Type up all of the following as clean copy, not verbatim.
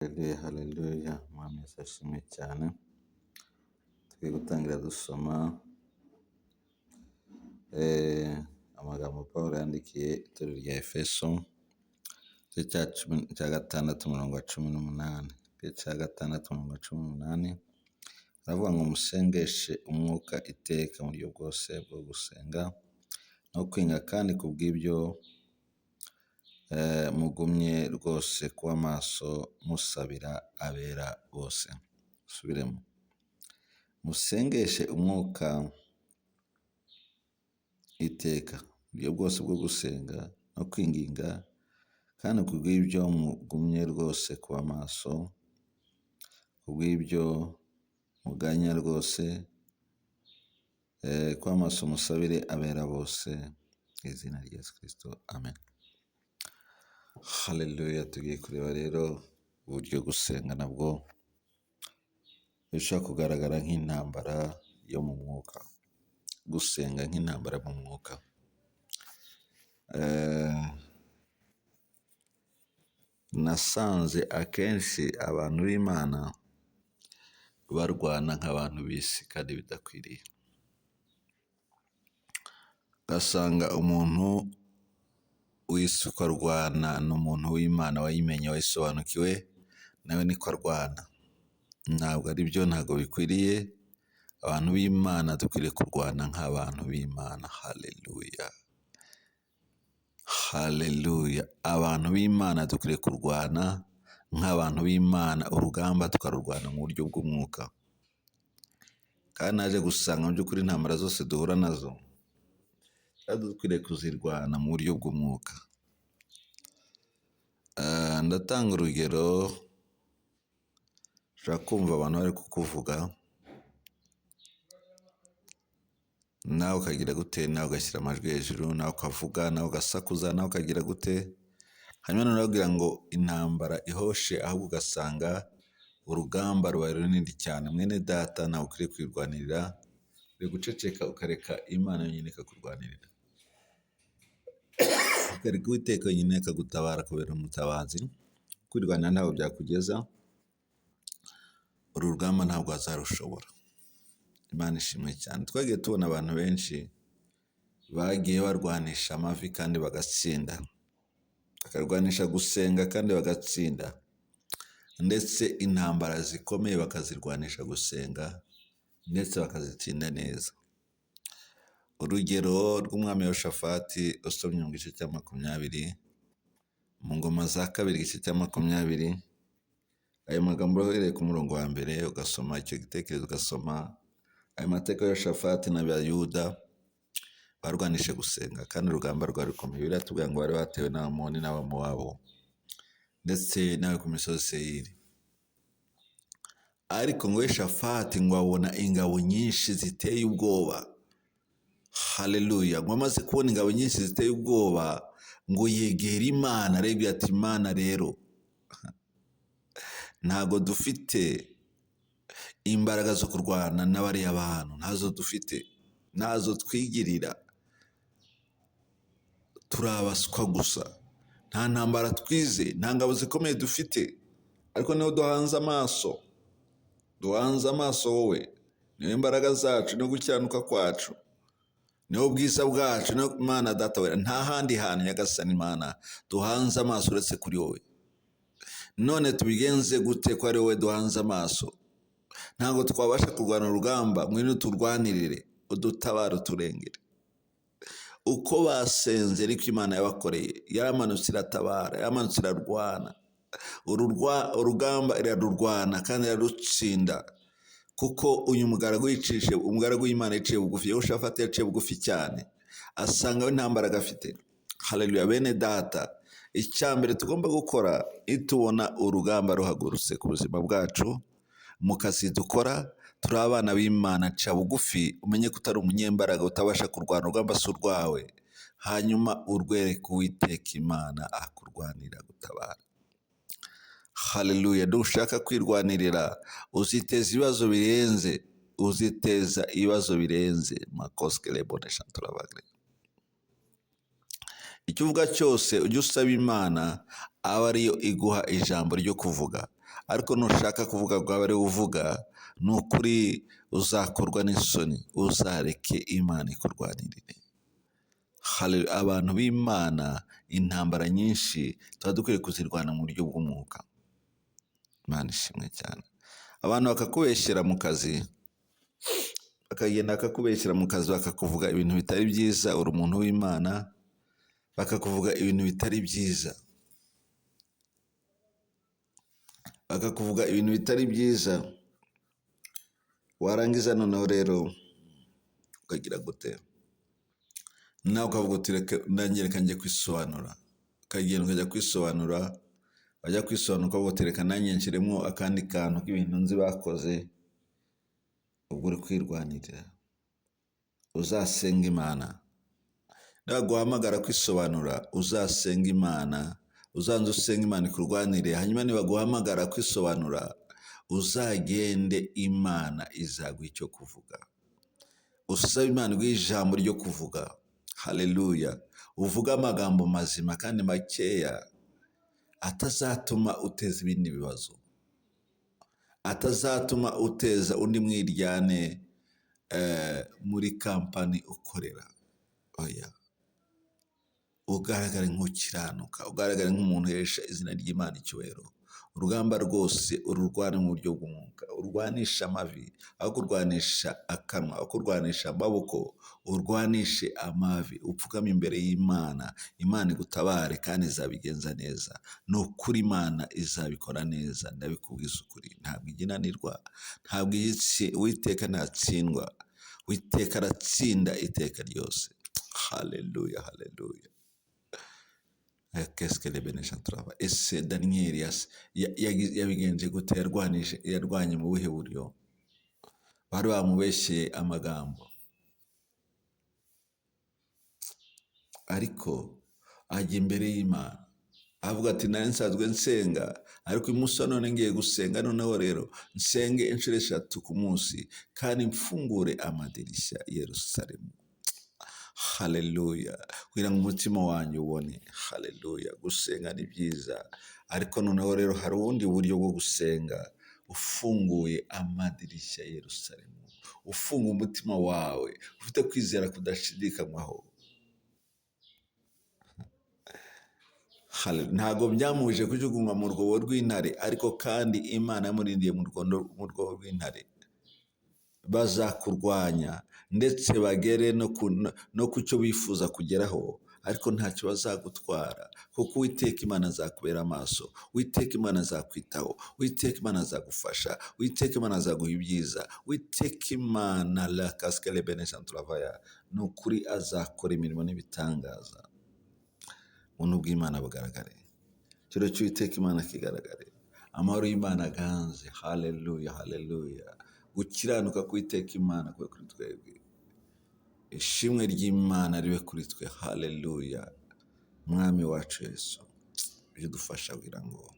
Haleluya, haleluya, Umwami Yesu ashimwe cyane. Tugiye gutangira dusoma amagambo Pawulo yandikiye itorero rya Efeso, igice cya gatandatu umurongo wa 18. Igice cya gatandatu umurongo wa 18 aravuga ngo musengeshe umwuka iteka mu buryo bwose bwo gusenga no kwinga, kandi kubw'ibyo mugumye rwose kuba maso musabira abera bose. Subiremo: musengeshe umwuka iteka mu buryo bwose bwo gusenga no kwinginga, kandi kubw'ibyo mugumye rwose kuba maso, kubw'ibyo muganya rwose kuba maso musabire abera bose mu izina rya Yesu Kristo, amen. Haleluya. Tugiye kureba rero uburyo gusenga nabwo bishobora kugaragara nk'intambara yo mu mwuka. Gusenga nk'intambara mu mwuka. Nasanze akenshi abantu b'Imana barwana nk'abantu b'isi kandi bidakwiriye. Ugasanga umuntu w'isi uko arwana n'umuntu w'Imana wayimenye, wayisobanukiwe, nawe niko arwana. Ntabwo ari byo, ntabwo bikwiriye. Abantu b'Imana dukwiriye kurwana nk'abantu b'Imana. Haleluya, haleluya. Abantu b'Imana dukwiriye kurwana nk'abantu b'Imana, urugamba tukarurwana mu buryo bw'umwuka. Kandi naje gusanga mu by'ukuri intambara zose duhura nazo dukwiriye kuzirwana mu buryo bw'umwuka. Ndatanga urugero. Ushobora kumva abantu bari kukuvuga, nawe ukagira gute, nawe ugashyira amajwi hejuru, nawe ukavuga, nawe ugasakuza, nawe ukagira gute. Hanyuma noneho ugira ngo intambara ihoshe, ahubwo ugasanga urugamba rubaye runini cyane. Mwene data, nawe ukwiriye kwirwanirira, uri guceceka ukareka Imana yonyine ikakurwanirira, ukareka Uwiteka wenyine akagutabara, kubera umutabazi. Kwirwanira ntabwo byakugeza, uru rugamba ntabwo wazarushobora. Imana ishimwe cyane. Twagiye tubona abantu benshi bagiye barwanisha amavi kandi bagatsinda, bakarwanisha gusenga kandi bagatsinda, ndetse intambara zikomeye bakazirwanisha gusenga ndetse bakazitsinda neza. Urugero rw'umwami Yehoshafati usomye mu gice cya 20 mu ngoma za kabiri igice cya 20, ayo magambo uhereye ku murongo wa mbere ugasoma icyo gitekerezo, ugasoma ayo mateka ya Yehoshafati n'Abayuda barwanishe gusenga, kandi urugamba rwari rukomeye. Biratubwira ngo bari batewe n'Abamoni n'Abamowabu ndetse n'abo ku misozi Seyiri. Ariko ngo Yehoshafati ngo abona ingabo nyinshi ziteye ubwoba. Haleluya. Ngo amaze kubona ingabo nyinshi ziteye ubwoba, ngo yegera Imana, arebye ati, Imana rero, ntago dufite imbaraga zo kurwana n'abariya bantu, ntazo dufite, ntazo twigirira, turabaswa gusa, nta ntambara twize, nta ngabo zikomeye dufite. Ariko niho duhanze amaso, duhanze amaso wowe, niho imbaraga zacu, niho gukiranuka kwacu, niho bwiza bwacu, niho Imana Data wera. Nta handi hantu Nyagasani Imana duhanze amaso uretse kuri wowe. None tubigenze gute ko ari wowe duhanze amaso? Ntabwo twabasha kurwana urugamba, mwene turwanirire, udutabare, uturengere. Uko basenze ariko Imana yabakoreye, yaramanutse iratabara, yaramanutse irarwana. Urugamba irarurwana kandi irarutsinda, kuko uyu umugaragu w'Imana yiciye bugufi. Yehoshafati yaciye bugufi cyane, asanga we nta mbaraga afite. Haleluya. Bene data, icyambere tugomba gukora itubona urugamba ruhagurutse ku buzima bwacu, mu kazi dukora, turi abana b'Imana, ca bugufi, umenye ko utari umunyembaraga, utabasha kurwana urugamba si urwawe. Hanyuma urwereke Uwiteka Imana akurwanira gutabara. Haleluya. Dushaka kwirwanirira, uziteza ibibazo birenze, uziteza ibibazo birenze. Makoske lebone shantoravagre. Icyo uvuga cyose ujye usaba Imana aba ariyo iguha ijambo ryo kuvuga. ariko nushaka kuvuga ngo abe ari we uvuga, ni ukuri uzakorwa n'isoni, uzareke Imana ikurwanirire. Abantu b'Imana, intambara nyinshi tuba dukwiriye kuzirwana mu buryo bw'umwuka. Imana ishimwe cyane. Abantu bakakubeshyera mu kazi, bakagenda bakakubeshyera mu kazi, bakakuvuga ibintu bitari byiza, uri umuntu w'Imana, bakakuvuga ibintu bitari byiza, bakakuvuga ibintu bitari byiza, warangiza noneho rero ukagira gute? Nawe ukavuga uti reka njye kwisobanura, ukagenda ukajya kwisobanura, wajya kwisobanura ukavuga uti reka nanjye nshyiremo akandi kantu k'ibintu nzi bakoze. Ubwo uri kwirwanirira. Uzasenga Imana. Nibaguhamagara kwisobanura, uzasenga Imana, uzanze usenga Imana ikurwanire. Hanyuma nibaguhamagara kwisobanura, uzagende, Imana izaguha icyo kuvuga. Usabe Imana iguhe ijambo ryo kuvuga. Haleluya. Uvuga amagambo mazima kandi makeya, atazatuma uteza ibindi bibazo, atazatuma uteza undi mwiryane muri kampani ukorera. Oya, ugaragare nk'ukiranuka, ugaragare nk'umuntu uhesha izina ry'Imana icyubahiro. Urugamba rwose ururwane mu buryo bw'umwuka, urwanisha amavi aho kurwanisha akanwa, aho kurwanisha amaboko, urwanishe amavi, upfukame imbere y'Imana. Imana igutabare kandi izabigenza neza. Ni ukuri Imana izabikora neza, ndabikubwiza ukuri. Ntabwo iginanirwa, ntabwo Uwiteka ntatsindwa. Uwiteka aratsinda iteka ryose. Haleluya, haleluya. Ese Daniyeli yabigenje gute? Yarwanye mu buhe buryo? Bari bamubeshyeye amagambo, ariko ajya imbere y'Imana avuga ati nari nsanzwe nsenga, ariko uyu munsi none ngiye gusenga. Noneho rero nsenge inshuro 3 ku munsi, kandi mfungure amadirishya i Yerusalemu. Haleluya. Kugira ngo umutima wanjye ubone. Haleluya. Gusenga ni byiza, ariko noneho rero hari ubundi buryo bwo gusenga, ufunguye amadirishya i Yerusalemu, ufunga umutima wawe, ufite kwizera kudashidikanywaho. Ntabwo byamuje kujugunywa mu rwobo rw'intare, ariko kandi Imana yamurindiye mu rwobo rw'intare. Bazakurwanya ndetse bagere no ku cyo bifuza kugeraho, ariko ntacyo bazagutwara, kuko Uwiteka Imana azakubera amaso, Uwiteka Imana azakwitaho, Uwiteka Imana azagufasha, Uwiteka Imana azaguha ibyiza, Uwiteka Imana la kaskele benesanturavaya, ni ukuri azakora imirimo n'ibitangaza. Ubuntu bw'Imana bugaragare, ikiro cy'Uwiteka Imana kigaragare, amahoro y'Imana aganze. Haleluya, haleluya. Gukiranuka k'Uwiteka Imana kube kuri twebwe, ishimwe ry'Imana ribe kuri twe. Haleluya. Mwami wacu Yesu, ujye udufasha kugira ngo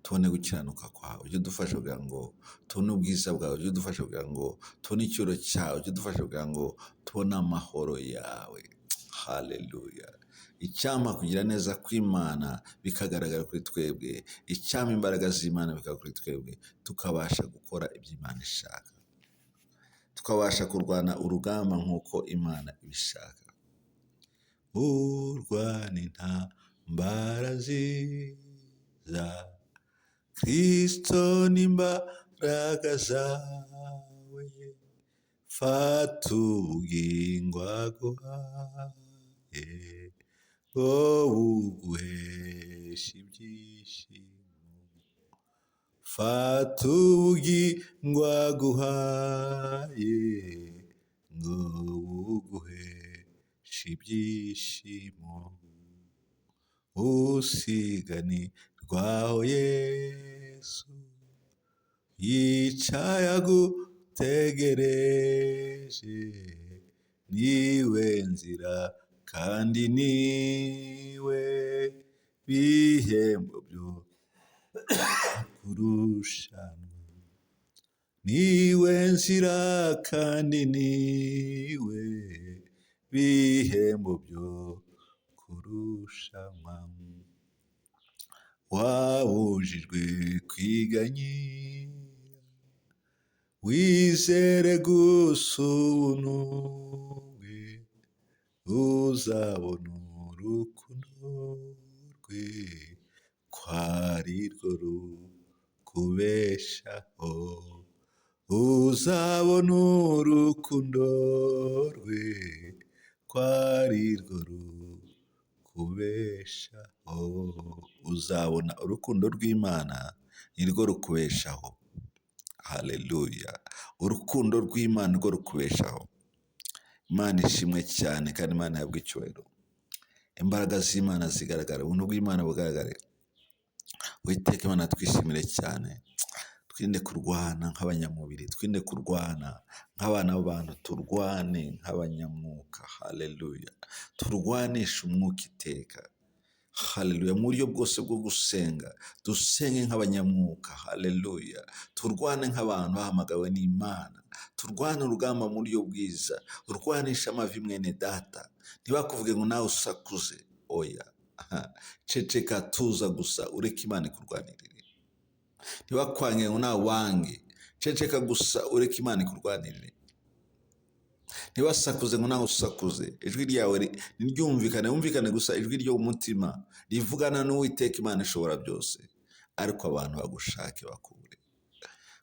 tubone gukiranuka kwawe, ujye udufasha kugira ngo tubone ubwiza bwawe, ujye udufasha kugira ngo tubone icyubahiro cyawe, ujye udufasha kugira ngo tubone amahoro yawe. Haleluya. Icyampa kugira neza kw'Imana bikagaragara kuri twebwe, icyampa imbaraga z'Imana bikaba kuri twebwe, tukabasha gukora ibyo Imana ishaka, tukabasha kurwana urugamba nk'uko Imana ibishaka. Urwana intambara nziza, Kristo n'imbaraga zawe, fata ubugingo aguhaye, ngo buguheshe ibyishimo. Fata ubugingo aguhaye, ngo buguheshe ibyishimo. Usiganirwaho Yesu yicaye agutegereje, niwe nzira kandi niwe bihembo byo kurushanwa. Niwe nzira kandi niwe bihembo byo kurushanwa. wabujijwe kwiganyira, wizere gusa ubuntu bwe, uzabona urukundo rwe, ko ari rwo rukubeshaho. Uzabona urukundo rwe, ko ari rwo rukubeshaho. Uzabona urukundo rw'Imana, ni rwo rukubeshaho. Haleluya! Urukundo rw'Imana rwo rukubeshaho. Imana ishimwe cyane kandi Imana ihabwe icyubahiro. Imbaraga z'Imana zigaragara, ubuntu bw'Imana bugaragare. Uwiteka Imana twishimire cyane. Twirinde kurwana nk'abanyamubiri, twirinde kurwana nk'abana b'abantu, turwane nk'abanyamwuka. Haleluya! Turwanishe umwuka iteka. Haleluya! Mu buryo bwose bwo gusenga, dusenge nk'abanyamwuka. Haleluya! Turwane nk'abantu bahamagawe n'Imana. Turwane urugamba mu buryo bwiza. Urwanisha amavi mwene data. Ntibakuvuge ngo nawe usakuze. Oya. Ceceka, tuza gusa, ureke Imana ikurwanirire. Ntibakwange ngo nawe wange. Ceceka gusa, ureke Imana ikurwanirire. Ntibasakuze ngo nawe usakuze. Ijwi ryawe niryumvikane, wumvikane gusa ijwi ryo mu mutima rivugana n'Uwiteka Imana ishobora byose. Ariko abantu bagushake bakubure.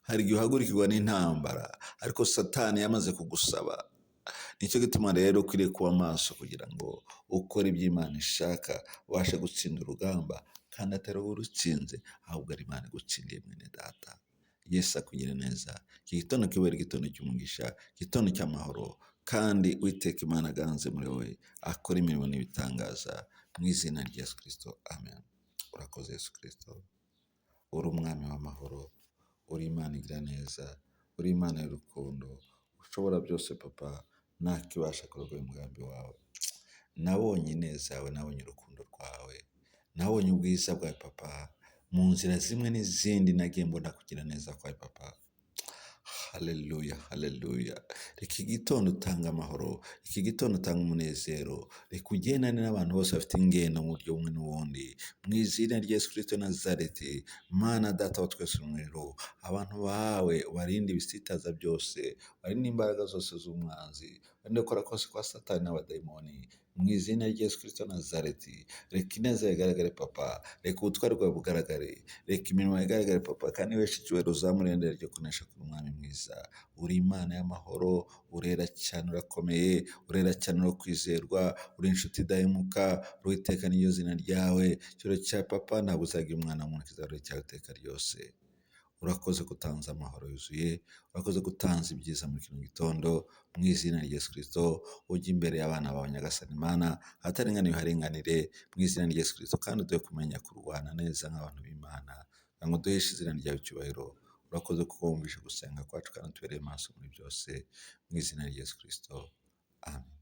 Hari igihe uhagurikirwa n'intambara, ariko Satani yamaze kugusaba. Nicyo gituma rero ukwiriye kuba maso kugira ngo ukore ibyo Imana ishaka, ubashe gutsinda urugamba, kandi atari wowe urutsinze, ahubwo ari Imana igutsindiye mwene data. Yesu akugire neza. Iki gitondo kibere igitondo cy'umugisha, igitondo cy'amahoro, kandi Uwiteka Imana aganze muri wowe, akora imirimo n'ibitangaza mu izina rya Yesu Kristo. Amen. Urakoze Yesu Kristo. Uri umwami w'amahoro, uri Imana igira neza, uri Imana y'urukundo, ushobora byose Papa, ntakibasha kurogoya umugambi wawe. Nabonye ineza yawe, nabonye urukundo rwawe, nabonye ubwiza bwawe Papa, mu nzira zimwe n'izindi nagiye mbona kugira neza kwawe Papa. Haleluya, haleluya. Reka igitondo utanga amahoro, iki gitondo utanga umunezero, reka ugendane n'abantu bose bafite ingendo mu buryo bumwe n'ubundi, mu izina rya Yesu Kristo Nazareti. Mana Data wa twese umuriro, abantu bawe ubarinde ibisitaza byose, ubarinde imbaraga zose z'umwanzi, ubarinde gukora kose kwa Satani n'abadayimoni, mu izina rya Yesu Kristo Nazareti. Reka ineza igaragare Papa, reka ubutwari bwawe bugaragare, reka imirimo igaragare Papa, kandi weshe icyubahiro uzamurendera ryo kunesha ku mwami mwiza. Uri Imana y'amahoro, urera cyane, urakomeye, urera cyane, uri kwizerwa, uri inshuti idahemuka, Uwiteka niryo zina ryawe. Icyubahiro cya Papa ntabwo uzagira umwana muntu, kizahora cyawe iteka ryose. Urakoze gutanza amahoro yuzuye, urakoze gutanza ibyiza muri kino gitondo, mu izina rya Yesu Kristo. Ujye imbere y'abana bawe Nyagasani Mana, ahataringaniye haringanire, mu izina rya Yesu Kristo, kandi uduhe kumenya kurwana neza nk'abantu b'Imana, kugira ngo duheshe izina ryawe icyubahiro. Urakoze kuko wumvishe gusenga kwacu, kandi utubereye maso muri byose, mu izina rya Yesu Kristo. Amen.